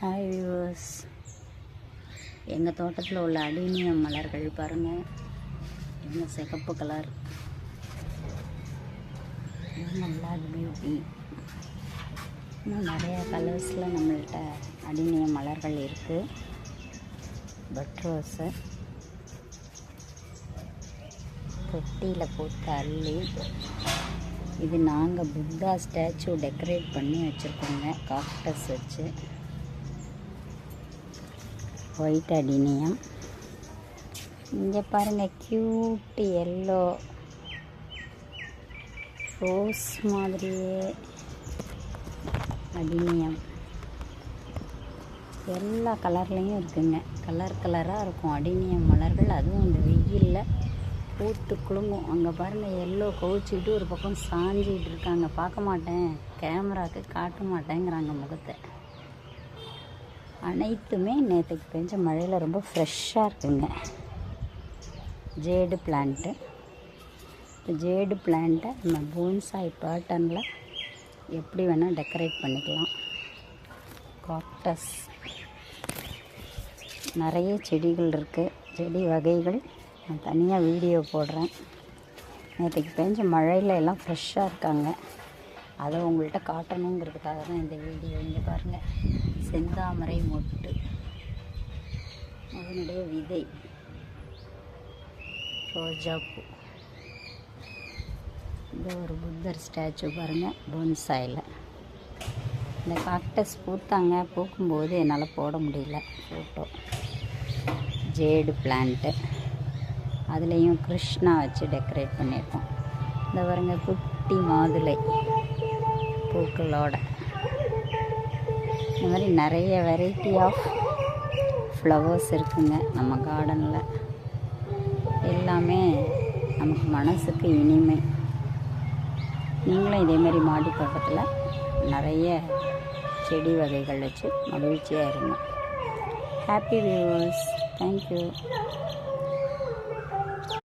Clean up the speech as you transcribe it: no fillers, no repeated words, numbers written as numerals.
Hi viewers, எங்கள் தோட்டத்தில் உள்ள அடினியம் மலர்கள் பாருங்கள். என்ன சிகப்பு கலர், பிளாக் பியூட்டி. இன்னும் நிறையா கலர்ஸில் நம்மள்கிட்ட அடினியம் மலர்கள் இருக்குது. பட் ரோஸு தொட்டியில் போட்டு அள்ளி, இது நாங்கள் புத்தா ஸ்டாச்சு டெக்கரேட் பண்ணி வச்சுருக்கோங்க. காக்டஸ் வச்சு ஒயிட் அடினியம். இங்கே பாருங்கள், க்யூட் எல்லோ ரோஸ் மாதிரியே அடினியம். எல்லா கலர்லேயும் இருக்குங்க. கலர் கலராக இருக்கும் அடினியம் மலர்கள். அதுவும் இந்த வெயிலில் பூத்து குலுங்கும். அங்கே பாருங்கள், எல்லோ கவுச்சிக்கிட்டு ஒரு பக்கம் சாஞ்சிக்கிட்டு இருக்காங்க. பார்க்க மாட்டேன், கேமராவுக்கு காட்ட மாட்டேங்கிறாங்க முகத்தை. அனைத்துமே நேற்றுக்கு பெஞ்ச மழையில் ரொம்ப ஃப்ரெஷ்ஷாக இருக்குங்க. Jade plant. இப்போ ஜேடு பிளான்ட்டை நம்ம போன்சாய் பேட்டர்னில் எப்படி வேணால் டெக்கரேட் பண்ணிக்கலாம். காக்டஸ் நிறைய செடிகள் இருக்குது. செடி வகைகள் நான் தனியாக வீடியோ போடுறேன். நேற்றுக்கு பெஞ்ச மழையில் எல்லாம் ஃப்ரெஷ்ஷாக இருக்காங்க. அதை உங்கள்கிட்ட காட்டணுங்கிறதுக்காக தான் இந்த வீடியோ. இங்கே பாருங்கள், செந்தாமரை மொட்டு, அதனுடைய விதை, ரோஜாப்பூ. இது ஒரு புத்தர் ஸ்டாச்சு பாருங்கள், போன்சாயில். இந்த காக்டஸ் பூத்தாங்க. பூக்கும்போது என்னால் போட முடியல ஃபோட்டோ. ஜேடு பிளான்ட்டு, அதுலேயும் கிருஷ்ணா வச்சு டெக்கரேட் பண்ணியிருக்கோம். இந்த பாருங்க, குட்டி மாதுளை பூக்களோட. இந்த மாதிரி நிறைய வெரைட்டி ஆஃப் ஃப்ளவர்ஸ் இருக்குங்க நம்ம கார்டனில். எல்லாமே நமக்கு மனசுக்கு இனிமை. நீங்களும் இதேமாரி மாடி தோட்டத்தில் நிறைய செடி வகைகள் வச்சு மகிழ்ச்சியாக இருங்க. Happy viewers, thank you.